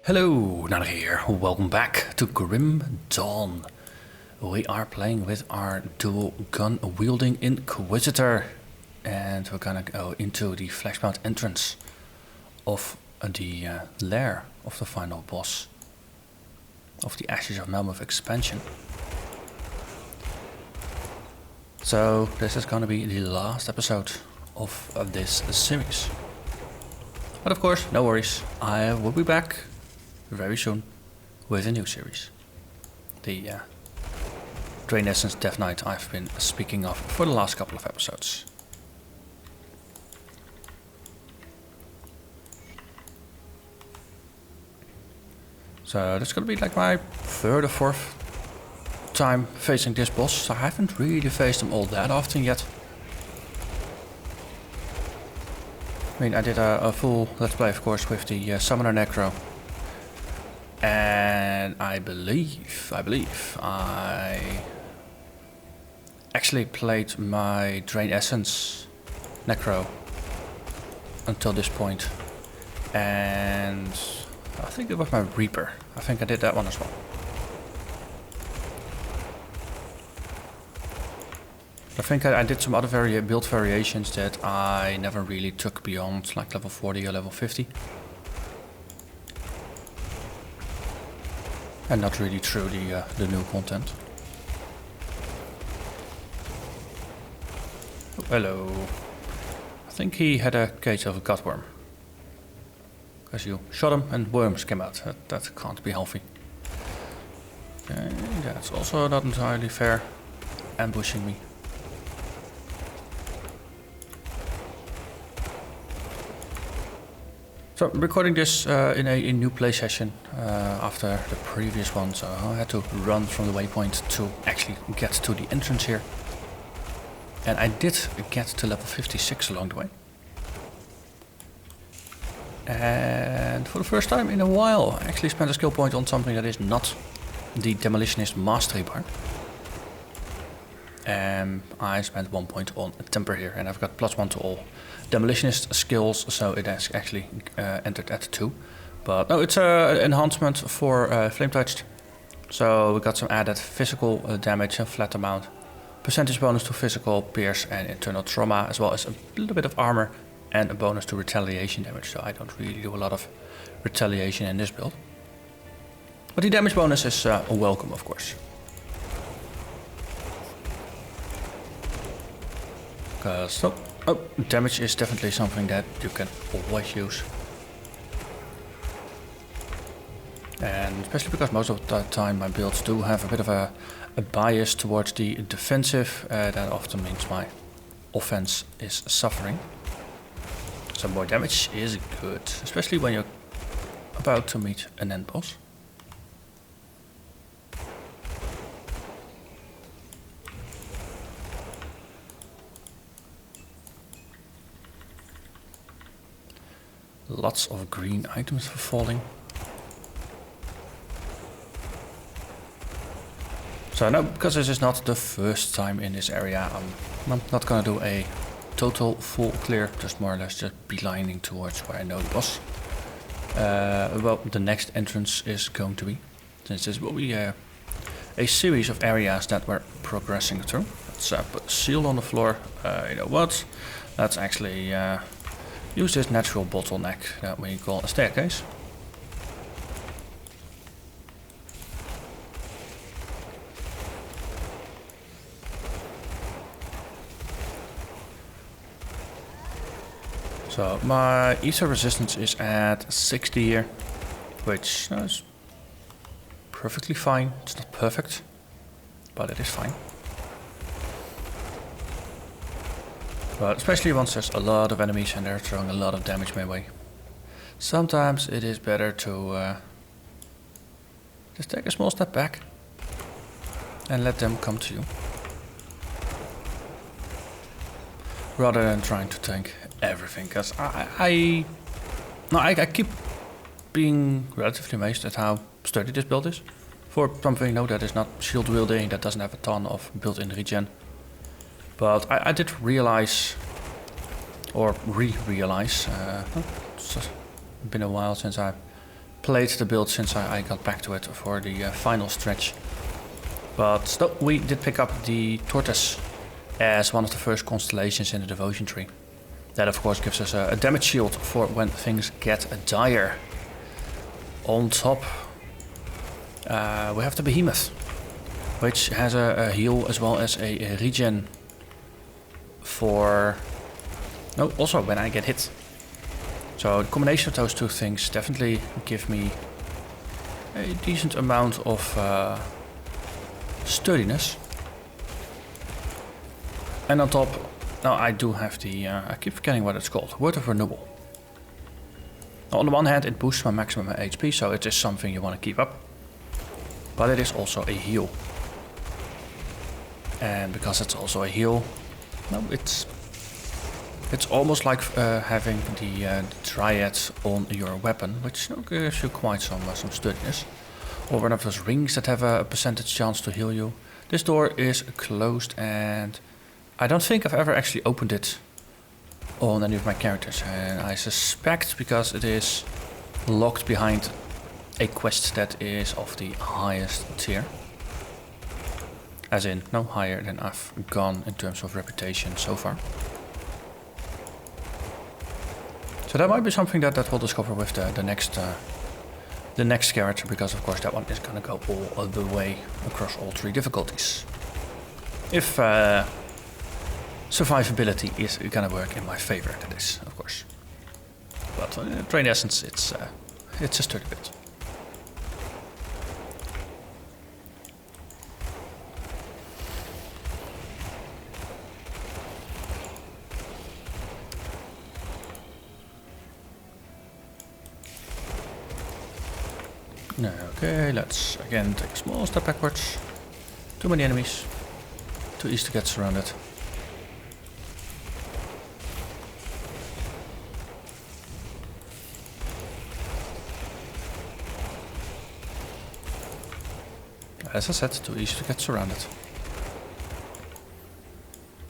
Hello, Narnach here. Welcome back to Grim Dawn. We are playing with our dual gun wielding Inquisitor, and we're gonna go into the flashbound entrance of the lair of the final boss of the Ashes of Malmouth expansion. So this is gonna be the last episode of this series. But of course, no worries, I will be back very soon with a new series. The Drain Essence Death Knight I've been speaking of for the last couple of episodes. So that's gonna be like my third or fourth time facing this boss. I haven't really faced him all that often yet. I mean, I did a full Let's Play, of course, with the Summoner Necro. And I believe I actually played my Drain Essence Necro until this point. And I think it was my Reaper. I think I did that one as well. I think I did some other build variations that I never really took beyond like level 40 or level 50. And not really through the new content. Oh, hello. I think he had a case of a gutworm. Because you shot him and worms came out. That can't be healthy. Okay, that's also not entirely fair. Ambushing me. So I'm recording this in a new play session after the previous one, so I had to run from the waypoint to actually get to the entrance here. And I did get to level 56 along the way. And for the first time in a while I actually spent a skill point on something that is not the Demolitionist Mastery bar. I spent 1 point on a temper here, and I've got +1 to all Demolitionist skills, so it has actually entered at 2. But no, it's an enhancement for flame touched. So we got some added physical damage, a flat amount, percentage bonus to physical, pierce and internal trauma, as well as a little bit of armor and a bonus to retaliation damage. So I don't really do a lot of retaliation in this build. But the damage bonus is welcome, of course. Because damage is definitely something that you can always use. And especially because most of the time my builds do have a bit of a bias towards the defensive, that often means my offense is suffering. Some more damage is good, especially when you're about to meet an end boss. Lots of green items for falling. So now, because this is not the first time in this area, I'm not gonna do a total full clear, just more or less just beelining towards where I know the boss. Well, the next entrance is going to be, since this will be a series of areas that we're progressing through. Let's put a seal on the floor. You know what? Let's actually use this natural bottleneck that we call a staircase. So my ether resistance is at 60 here, which is perfectly fine. It's not perfect, but it is fine. But especially once there's a lot of enemies and they're throwing a lot of damage my way. Sometimes it is better to just take a small step back and let them come to you. Rather than trying to tank everything, because I keep being relatively amazed at how sturdy this build is. For something that is not shield wielding, that doesn't have a ton of built-in regen. But I did realize, or re-realize, it's been a while since I played the build since I got back to it for the final stretch. But no, we did pick up the Tortoise as one of the first constellations in the devotion tree. That of course gives us a damage shield for when things get dire. On top we have the Behemoth, which has a heal as well as a regen for... No, also when I get hit. So the combination of those two things definitely give me a decent amount of sturdiness. And on top, now I do have the, I keep forgetting what it's called, Word of Renewal. Now, on the one hand it boosts my maximum HP, so it is something you want to keep up. But it is also a heal. And because it's also a heal, no, it's almost like having the Triad on your weapon, which gives you quite some sturdiness. Or one of those rings that have a percentage chance to heal you. This door is closed and I don't think I've ever actually opened it on any of my characters. And I suspect because it is locked behind a quest that is of the highest tier. As in, no higher than I've gone in terms of reputation so far. So that might be something that we'll discover with the next character, because of course that one is gonna go all the way across all 3 difficulties. If survivability is gonna work in my favor, that is, of course. But Train Essence, it's a sturdy bit. Okay, let's again take a small step backwards. Too many enemies. Too easy to get surrounded. As I said, too easy to get surrounded.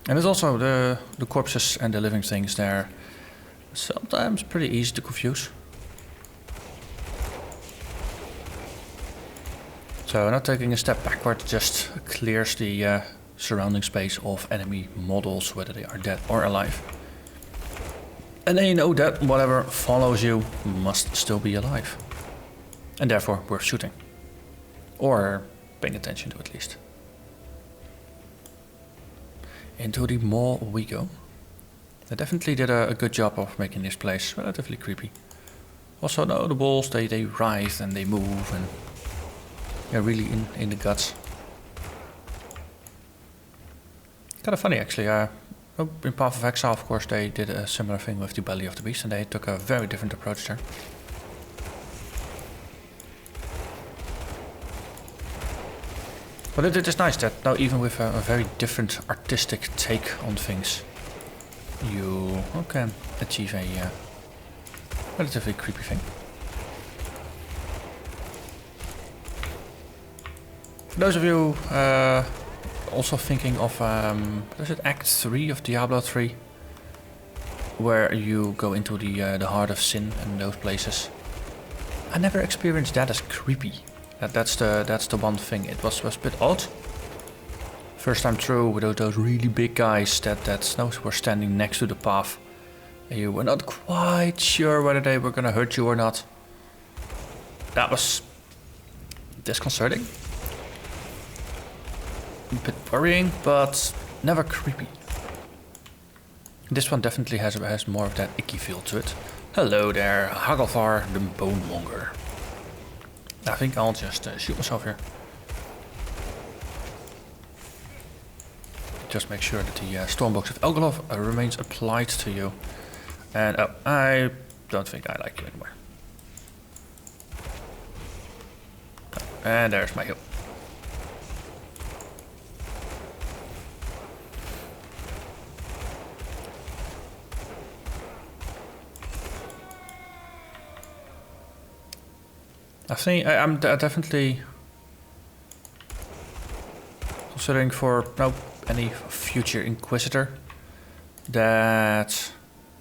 And it's also the corpses and the living things there. Sometimes pretty easy to confuse. So now taking a step backward just clears the surrounding space of enemy models, whether they are dead or alive. And then you know that whatever follows you must still be alive. And therefore worth shooting. Or paying attention to at least. Into the mall we go. They definitely did a good job of making this place relatively creepy. Also no, the walls they writhe and they move and... Yeah, really in the guts. Kind of funny actually. In Path of Exile, of course, they did a similar thing with the Belly of the Beast, and they took a very different approach there. But it is nice that now, even with a very different artistic take on things, you can achieve a relatively creepy thing. For those of you also thinking of, is it Act 3 of Diablo 3? Where you go into the heart of sin and those places. I never experienced that as creepy. That's the one thing. It was a bit odd. First time through with those really big guys that were standing next to the path. And you were not quite sure whether they were gonna hurt you or not. That was disconcerting. A bit worrying, but never creepy. This one definitely has more of that icky feel to it. Hello there, Hagalvar the Bonemonger. I think I'll just shoot myself here. Just make sure that the Stormbox of Elgolov remains applied to you. And I don't think I like you anymore. And there's my heal. I think I'm definitely considering for any future Inquisitor that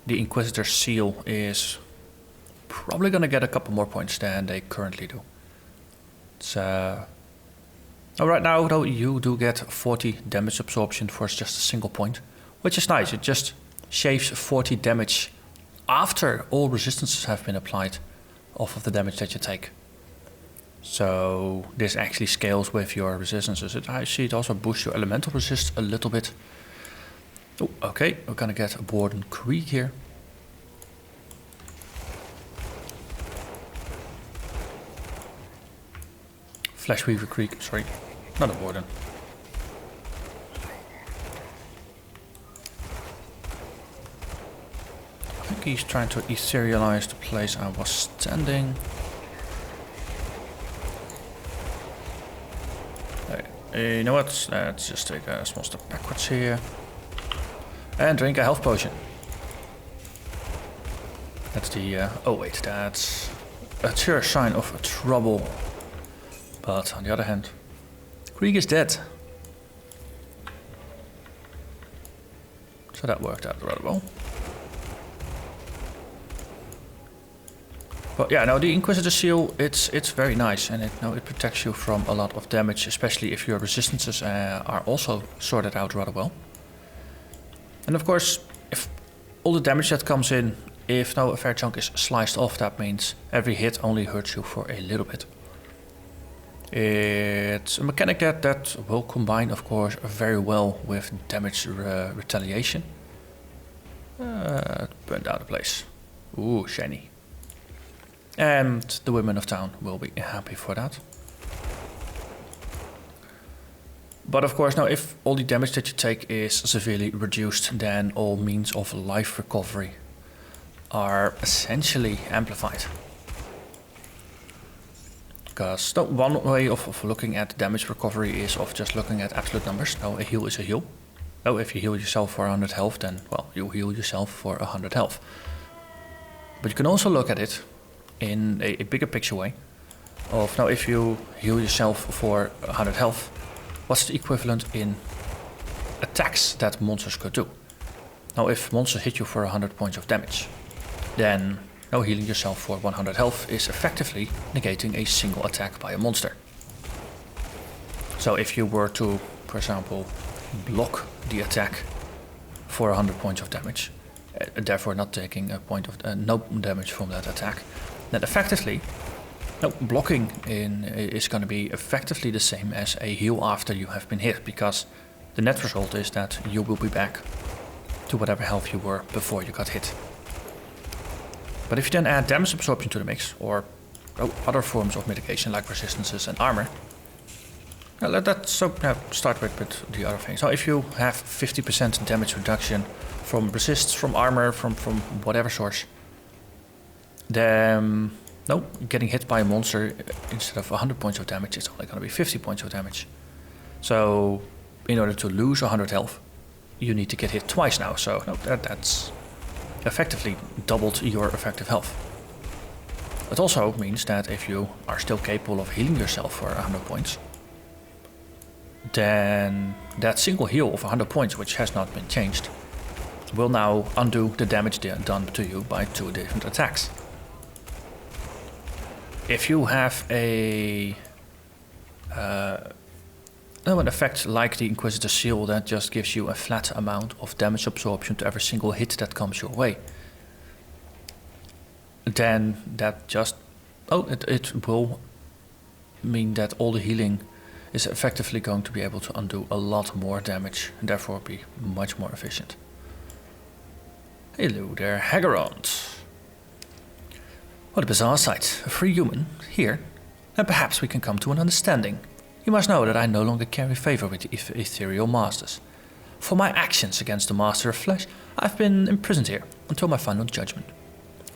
the Inquisitor Seal is probably gonna get a couple more points than they currently do. It's right now though you do get 40 damage absorption for just a single point, which is nice. It just shaves 40 damage after all resistances have been applied off of the damage that you take. So this actually scales with your resistances. I see it also boosts your elemental resist a little bit. Oh, okay, we're gonna get a Warden Creek here. Fleshweaver Creek, sorry, not a Warden. I think he's trying to etherealize the place I was standing. You know what? Let's just take a small step backwards here. And drink a health potion. That's the... oh wait, that's a sure sign of trouble. But on the other hand, Krieg is dead. So that worked out rather well. But yeah, no, the Inquisitor Seal, it's very nice, and it protects you from a lot of damage, especially if your resistances are also sorted out rather well. And of course, if all the damage that comes in, if no a fair chunk is sliced off, that means every hit only hurts you for a little bit. It's a mechanic that will combine, of course, very well with damage retaliation. Burn down the place. Ooh, shiny. And the women of town will be happy for that. But of course, now if all the damage that you take is severely reduced, then all means of life recovery are essentially amplified. Because one way of looking at damage recovery is of just looking at absolute numbers. Now a heal is a heal. Now if you heal yourself for 100 health, then well, you heal yourself for 100 health. But you can also look at it in a bigger picture way of now if you heal yourself for 100 health, what's the equivalent in attacks that monsters could do? Now if monsters hit you for 100 points of damage, then now healing yourself for 100 health is effectively negating a single attack by a monster. So if you were to, for example, block the attack for 100 points of damage, therefore not taking a point of no damage from that attack, then effectively, blocking is going to be effectively the same as a heal after you have been hit, because the net result is that you will be back to whatever health you were before you got hit. But if you then add damage absorption to the mix, or other forms of mitigation like resistances and armor, let's start with the other things. So if you have 50% damage reduction from resists, from armor, from whatever source, then getting hit by a monster instead of 100 points of damage, it's only going to be 50 points of damage. So in order to lose 100 health, you need to get hit twice now. So that's effectively doubled your effective health. It also means that if you are still capable of healing yourself for 100 points, then that single heal of 100 points, which has not been changed, will now undo the damage done to you by 2 different attacks. If you have an effect like the Inquisitor Seal that just gives you a flat amount of damage absorption to every single hit that comes your way, then that just it will mean that all the healing is effectively going to be able to undo a lot more damage and therefore be much more efficient. Hello there, Hageront. What a bizarre sight. A free human, here, and perhaps we can come to an understanding. You must know that I no longer carry favor with the ethereal masters. For my actions against the master of flesh, I've been imprisoned here until my final judgment.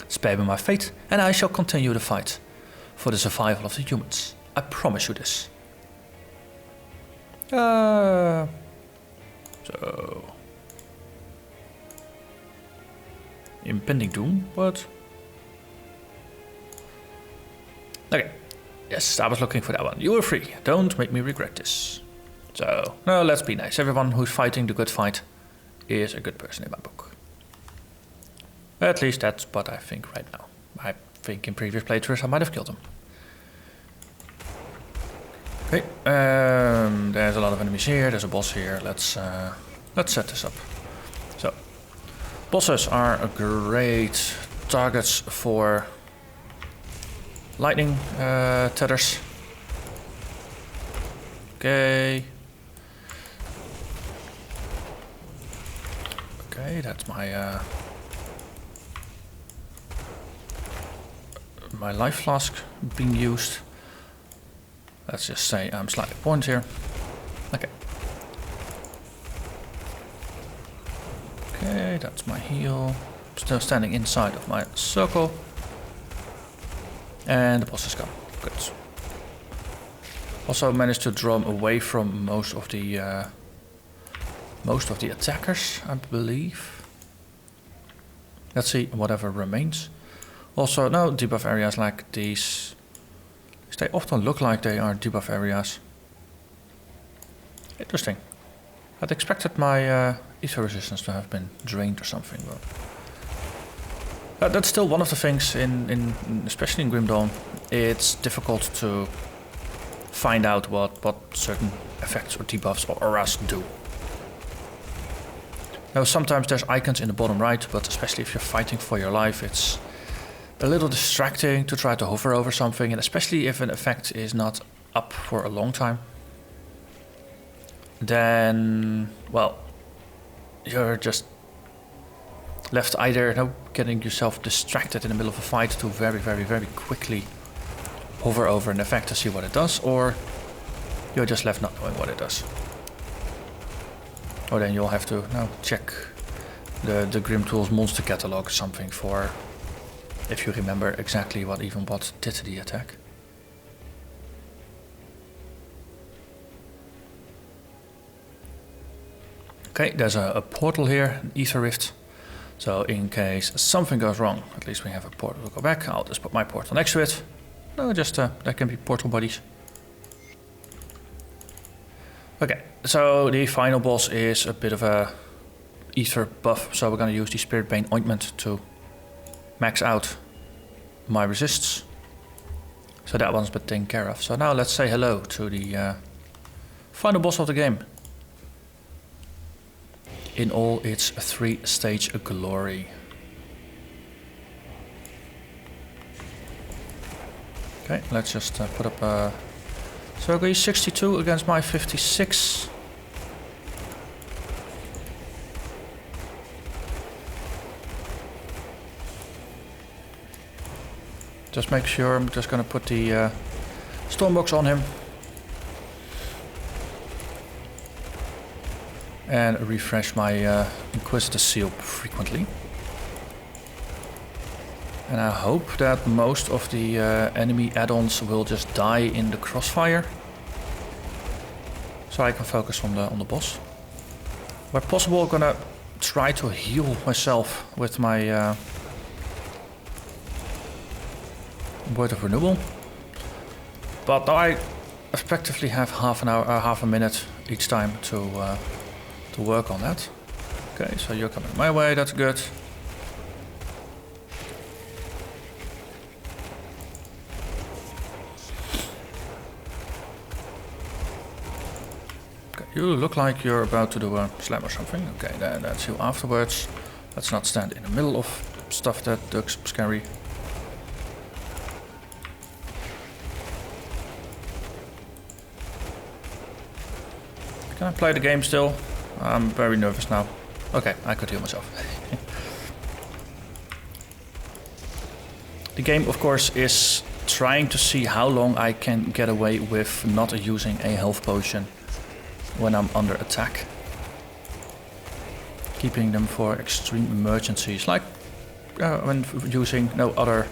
Spare me my fate, and I shall continue the fight for the survival of the humans. I promise you this. So... Impending doom? What? Okay. Yes, I was looking for that one. You were free. Don't make me regret this. So, no, let's be nice. Everyone who's fighting the good fight is a good person in my book. At least that's what I think right now. think in previous playthroughs I might have killed him. Okay, there's a lot of enemies here, there's a boss here, let's set this up. So, bosses are great targets for lightning tethers. Okay. Okay, that's my my life flask being used. Let's just say I'm slightly pointed here. Okay. Okay, that's my heal. Still standing inside of my circle. And the boss is gone. Good. Also managed to draw him away from most of the attackers, I believe. Let's see whatever remains. Also, no debuff areas like these. They often look like they are debuff areas. Interesting. I'd expected my ether resistance to have been drained or something. But that's still one of the things in especially in Grim Dawn. It's difficult to find out what certain effects or debuffs or auras do. Now sometimes there's icons in the bottom right, but especially if you're fighting for your life, it's a little distracting to try to hover over something, and especially if an effect is not up for a long time, then, well, you're just left either getting yourself distracted in the middle of a fight to very quickly hover over an effect to see what it does, or you're just left not knowing what it does. Or then you'll have to check the Grim Tools monster catalog or something for if you remember exactly what did the attack. Okay, there's a portal here, an ether rift. So in case something goes wrong, at least we have a portal to go back. I'll just put my portal next to it. No, just that can be portal bodies. Okay, so the final boss is a bit of a ether buff. So we're going to use the Spirit Bane Ointment to max out my resists. So that one's been taken care of. So now let's say hello to the final boss of the game. In all its 3-stage glory. Okay, let's just put up a... So he's 62 against my 56. Just make sure, I'm just going to put the Stormbox on him. And refresh my Inquisitor Seal frequently. And I hope that most of the enemy add-ons will just die in the crossfire. So I can focus on the boss. Where possible, I'm gonna try to heal myself with my Word of Renewal. But now I effectively have half a minute each time to work on that. Okay, so you're coming my way, that's good. Okay, you look like you're about to do a slam or something. Okay, then that's you afterwards. Let's not stand in the middle of stuff that looks scary. Can I play the game still? I'm very nervous now. Okay, I could heal myself. The game, of course, is trying to see how long I can get away with not using a health potion when I'm under attack. Keeping them for extreme emergencies, like when using no other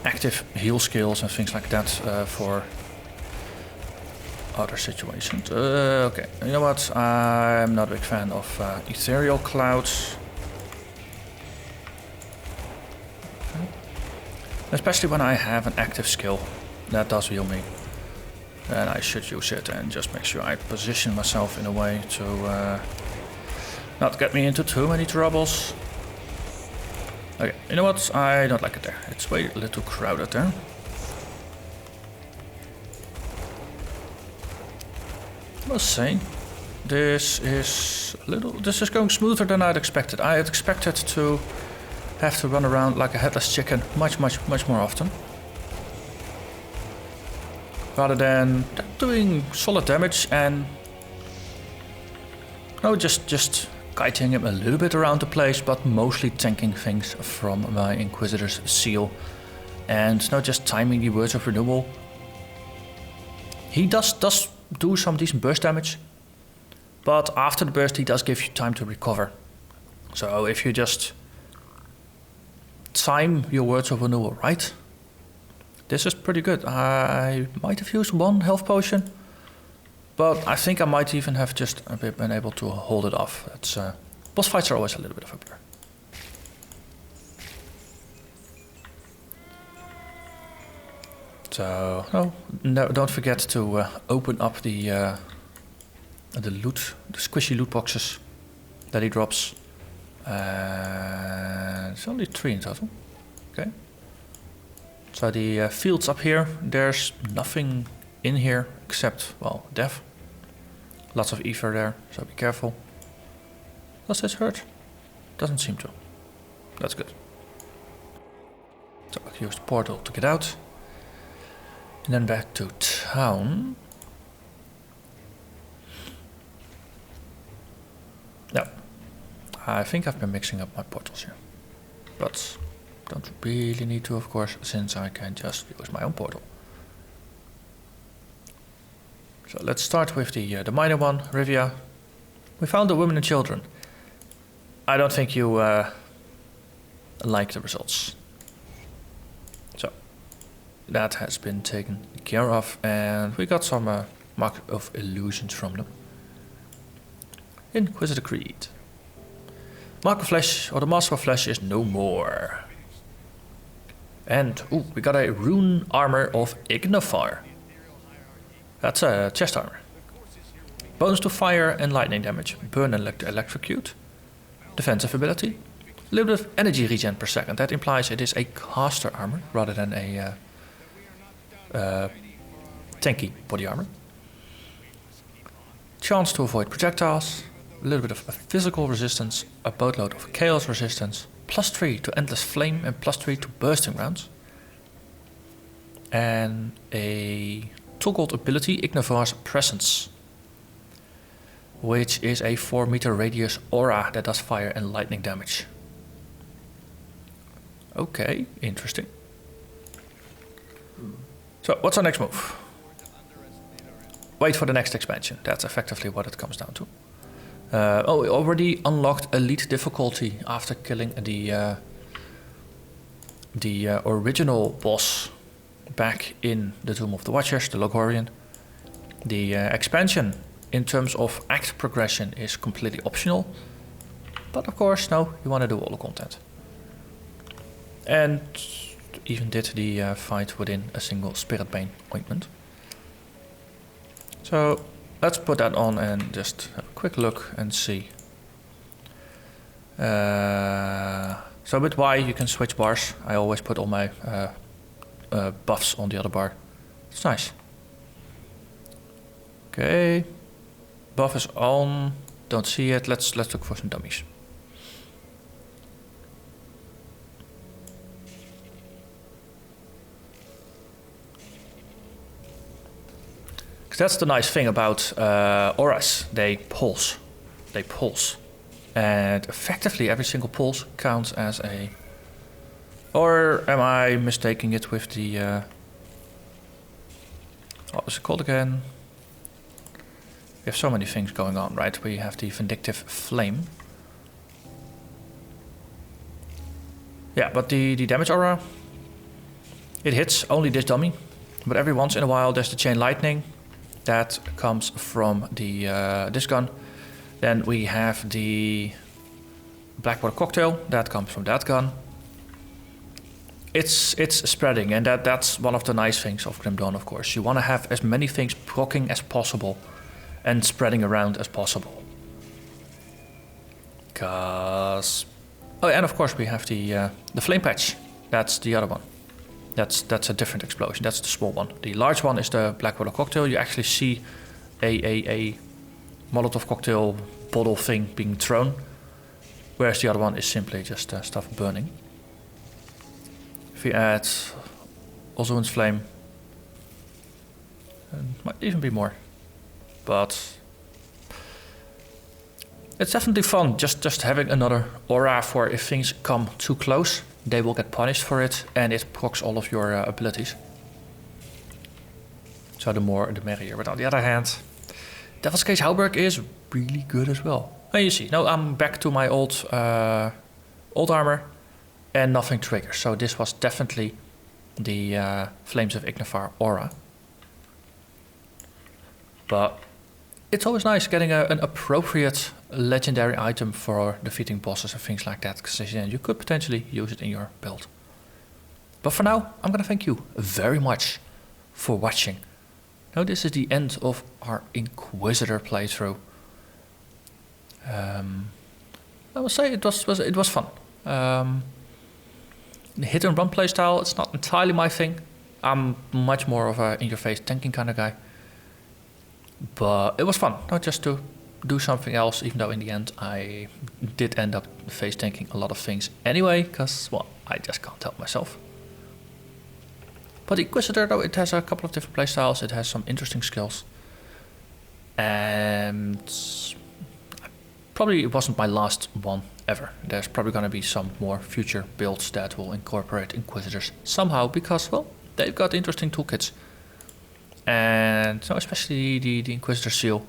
active heal skills and things like that for other situations. Okay, you know what? I'm not a big fan of ethereal clouds. Okay. Especially when I have an active skill that does heal me. Then I should use it and just make sure I position myself in a way to not get me into too many troubles. Okay, you know what? I don't like it there. It's way a little crowded there. I must say, this is going smoother than I'd expected. I had expected to have to run around like a headless chicken much more often. Rather than doing solid damage and just guiding him a little bit around the place, but mostly tanking things from my Inquisitor's Seal. And now just timing the Words of Renewal. He does do some decent burst damage, but after the burst he does give you time to recover. So if you just time your Words of Renewal right, this is pretty good. I might have used one health potion, but I think I might even have just been able to hold it off. It's, boss fights are always a little bit of a blur. So, no, don't forget to open up the loot, the squishy loot boxes that he drops. It's only 3 in total. Okay. So the fields up here, there's nothing in here except, well, death. Lots of ether there, so be careful. Does this hurt? Doesn't seem to. That's good. So I'll use the portal to get out. And then back to town. No. I think I've been mixing up my portals here. But don't really need to, of course, since I can just use my own portal. So let's start with the minor one, Rivia. We found the women and children. I don't think you like the results. So that has been taken care of, and we got some Mark of Illusions from them. Inquisitor Creed. Mark of Flesh, or the Master of Flesh, is no more. And, ooh, we got a rune armor of Ignaffar. That's a chest armor. Bonus to fire and lightning damage. Burn and electrocute. Defensive ability. A little bit of energy regen per second. That implies it is a caster armor rather than a tanky body armor. Chance to avoid projectiles. A little bit of physical resistance. A boatload of chaos resistance. +3 to endless flame and +3 to bursting rounds. And a toggled ability, Ignaffar's Presence, which is a 4-meter radius aura that does fire and lightning damage. Okay, interesting. So, what's our next move? Wait for the next expansion. That's effectively what it comes down to. We already unlocked Elite difficulty after killing the original boss back in the Tomb of the Watchers, the Logorian. The expansion in terms of act progression is completely optional. But of course, no, you want to do all the content. And even did the fight within a single Spirit Bane ointment. So let's put that on and just have a quick look and see. So with Y you can switch bars. I always put all my buffs on the other bar. It's nice. Okay. Buff is on. Don't see it. Let's look for some dummies. Because that's the nice thing about auras. They pulse. They pulse. And effectively every single pulse counts as a... Or am I mistaking it with the... what was it called again? We have so many things going on, right? We have the Vindictive Flame. Yeah, but the damage aura... It hits only this dummy. But every once in a while there's the Chain Lightning. That comes from the this gun. Then we have the Blackwater Cocktail. That comes from that gun. It's spreading, and that's one of the nice things of Grim Dawn, of course. You want to have as many things proccing as possible and spreading around as possible. Because Oh, and of course we have the flame patch. That's the other one. That's a different explosion. That's the small one. The large one is the black water cocktail. You actually see a Molotov cocktail bottle thing being thrown, whereas the other one is simply just stuff burning. If you add also its flame, and might even be more, but it's definitely fun just having another aura for if things come too close, they will get punished for it, and it procs all of your abilities. So the more the merrier. But on the other hand, Devil's Cage Halberg is really good as well. And you see, now I'm back to my old armor, and nothing triggers. So this was definitely the Flames of Ignaffar aura. But it's always nice getting an appropriate legendary item for defeating bosses and things like that, because you could potentially use it in your build. But for now, I'm gonna thank you very much for watching. Now this is the end of our Inquisitor playthrough. I must say it was fun. The hit and run playstyle, it's not entirely my thing. I'm much more of a in-your-face tanking kind of guy. But it was fun, not just to do something else, even though in the end I did end up face tanking a lot of things anyway, because, well, I just can't help myself. But the Inquisitor, though, it has a couple of different playstyles, it has some interesting skills. And probably it wasn't my last one ever. There's probably going to be some more future builds that will incorporate Inquisitors somehow, because, well, they've got interesting toolkits. And so especially the Inquisitor Seal.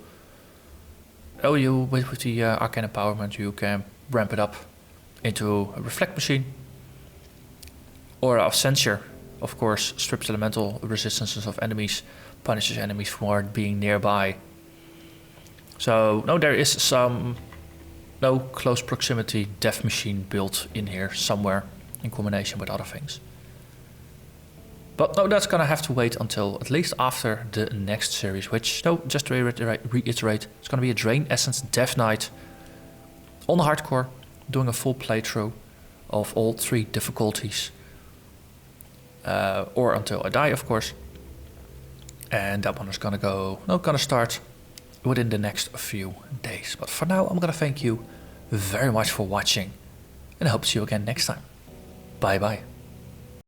Oh, with the arcane empowerment, you can ramp it up into a reflect machine. Or a Censure, of course, strips elemental resistances of enemies, punishes enemies for being nearby. So, no, there is some close proximity death machine built in here somewhere in combination with other things. But no, that's gonna have to wait until at least after the next series, which, no, just to reiterate, it's gonna be a Drain Essence Death Knight on hardcore, doing a full playthrough of all 3 difficulties, or until I die, of course. And that one is gonna start within the next few days. But for now, I'm gonna thank you very much for watching, and I hope to see you again next time. Bye bye.